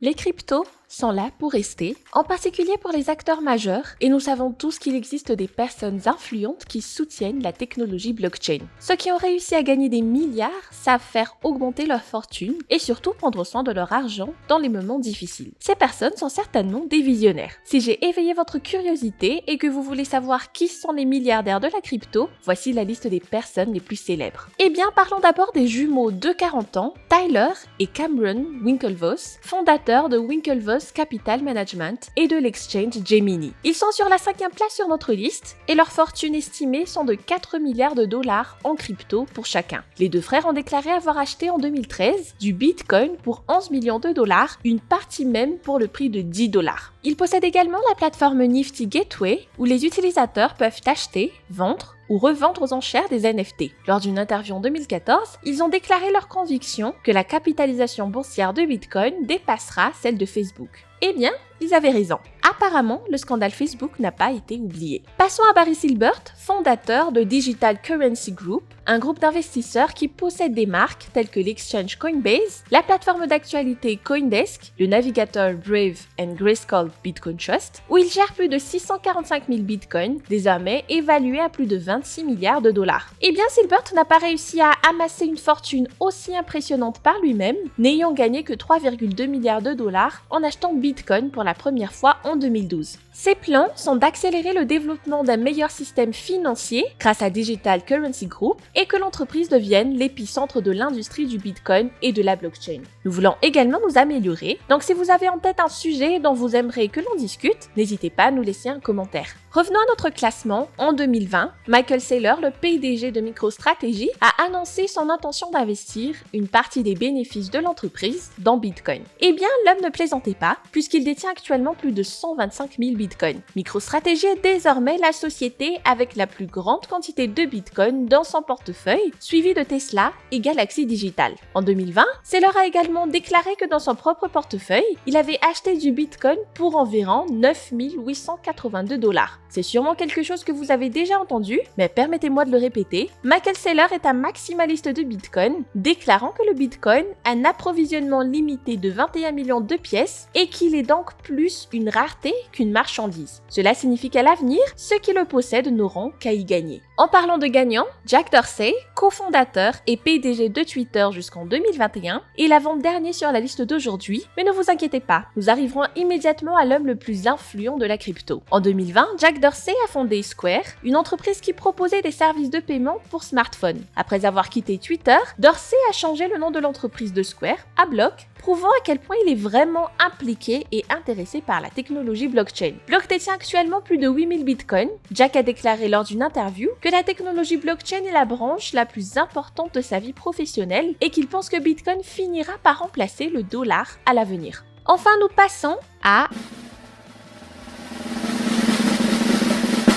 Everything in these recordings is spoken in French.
Les cryptos sont là pour rester, en particulier pour les acteurs majeurs, et nous savons tous qu'il existe des personnes influentes qui soutiennent la technologie blockchain. Ceux qui ont réussi à gagner des milliards savent faire augmenter leur fortune et surtout prendre soin de leur argent dans les moments difficiles. Ces personnes sont certainement des visionnaires. Si j'ai éveillé votre curiosité et que vous voulez savoir qui sont les milliardaires de la crypto, voici la liste des personnes les plus célèbres. Eh bien, parlons d'abord des jumeaux de 40 ans, Tyler et Cameron Winklevoss, fondateurs de Winklevoss Capital Management et de l'exchange Gemini. Ils sont sur la 5e place sur notre liste et leurs fortunes estimées sont de 4 milliards de dollars en crypto pour chacun. Les deux frères ont déclaré avoir acheté en 2013 du Bitcoin pour 11 millions de dollars, une partie même pour le prix de 10 dollars. Ils possèdent également la plateforme Nifty Gateway où les utilisateurs peuvent acheter, vendre ou revendre aux enchères des NFT. Lors d'une interview en 2014, ils ont déclaré leur conviction que la capitalisation boursière de Bitcoin dépassera celle de Facebook. Eh bien, ils avaient raison. Apparemment, le scandale Facebook n'a pas été oublié. Passons à Barry Silbert, fondateur de Digital Currency Group, un groupe d'investisseurs qui possède des marques telles que l'exchange Coinbase, la plateforme d'actualité Coindesk, le navigateur Brave and Grayscale Bitcoin Trust, où il gère plus de 645 000 bitcoins, désormais évalués à plus de 26 milliards de dollars. Eh bien, Silbert n'a pas réussi à amasser une fortune aussi impressionnante par lui-même, n'ayant gagné que 3,2 milliards de dollars en achetant Bitcoin pour la première fois en 2012. Ses plans sont d'accélérer le développement d'un meilleur système financier grâce à Digital Currency Group et que l'entreprise devienne l'épicentre de l'industrie du Bitcoin et de la blockchain. Nous voulons également nous améliorer, donc si vous avez en tête un sujet dont vous aimeriez que l'on discute, n'hésitez pas à nous laisser un commentaire. Revenons à notre classement. En 2020, Michael Saylor, le PDG de MicroStrategy, a annoncé son intention d'investir une partie des bénéfices de l'entreprise dans Bitcoin. Eh bien, l'homme ne plaisantait pas, puisqu'il détient actuellement plus de 125 000 Bitcoin. MicroStrategy est désormais la société avec la plus grande quantité de Bitcoin dans son portefeuille, suivie de Tesla et Galaxy Digital. En 2020, Saylor a également déclaré que dans son propre portefeuille, il avait acheté du Bitcoin pour environ 9 882 dollars. C'est sûrement quelque chose que vous avez déjà entendu, mais permettez-moi de le répéter. Michael Saylor est un maximaliste de Bitcoin, déclarant que le Bitcoin a un approvisionnement limité de 21 millions de pièces et qu'il est donc plus une rareté qu'une marchandise. Cela signifie qu'à l'avenir, ceux qui le possèdent n'auront qu'à y gagner. En parlant de gagnants, Jack Dorsey, cofondateur et PDG de Twitter jusqu'en 2021, est l'avant-dernier sur la liste d'aujourd'hui, mais ne vous inquiétez pas, nous arriverons immédiatement à l'homme le plus influent de la crypto. En 2020, Jack Dorsey a fondé Square, une entreprise qui proposait des services de paiement pour smartphones. Après avoir quitté Twitter, Dorsey a changé le nom de l'entreprise de Square à Block, prouvant à quel point il est vraiment impliqué et intéressé par la technologie blockchain. Block détient actuellement plus de 8000 bitcoins. Jack a déclaré lors d'une interview que la technologie blockchain est la branche la plus importante de sa vie professionnelle et qu'il pense que Bitcoin finira par remplacer le dollar à l'avenir. Enfin, nous passons à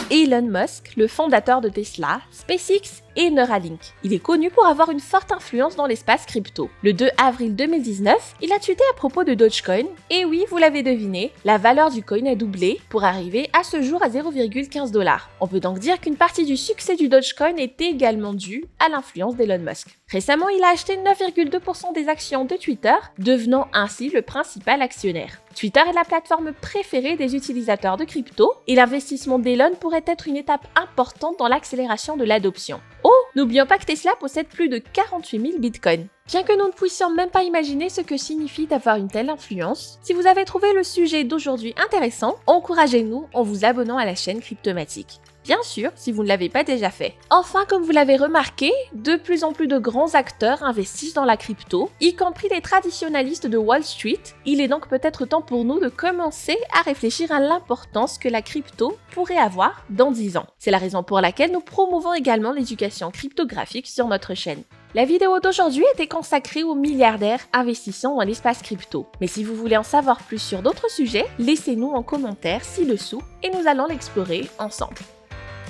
Elon Musk, le fondateur de Tesla, SpaceX et Neuralink. Il est connu pour avoir une forte influence dans l'espace crypto. Le 2 avril 2019, il a tweeté à propos de Dogecoin, et oui, vous l'avez deviné, la valeur du coin a doublé pour arriver à ce jour à 0,15 $. On peut donc dire qu'une partie du succès du Dogecoin est également due à l'influence d'Elon Musk. Récemment, il a acheté 9,2% des actions de Twitter, devenant ainsi le principal actionnaire. Twitter est la plateforme préférée des utilisateurs de crypto et l'investissement d'Elon pourrait être une étape importante dans l'accélération de l'adoption. Oh, n'oublions pas que Tesla possède plus de 48 000 bitcoins. Bien que nous ne puissions même pas imaginer ce que signifie d'avoir une telle influence, si vous avez trouvé le sujet d'aujourd'hui intéressant, encouragez-nous en vous abonnant à la chaîne Cryptomatique. Bien sûr, si vous ne l'avez pas déjà fait. Enfin, comme vous l'avez remarqué, de plus en plus de grands acteurs investissent dans la crypto, y compris les traditionalistes de Wall Street. Il est donc peut-être temps pour nous de commencer à réfléchir à l'importance que la crypto pourrait avoir dans 10 ans. C'est la raison pour laquelle nous promouvons également l'éducation cryptographique sur notre chaîne. La vidéo d'aujourd'hui était consacrée aux milliardaires investissant dans l'espace crypto. Mais si vous voulez en savoir plus sur d'autres sujets, laissez-nous en commentaire ci-dessous et nous allons l'explorer ensemble.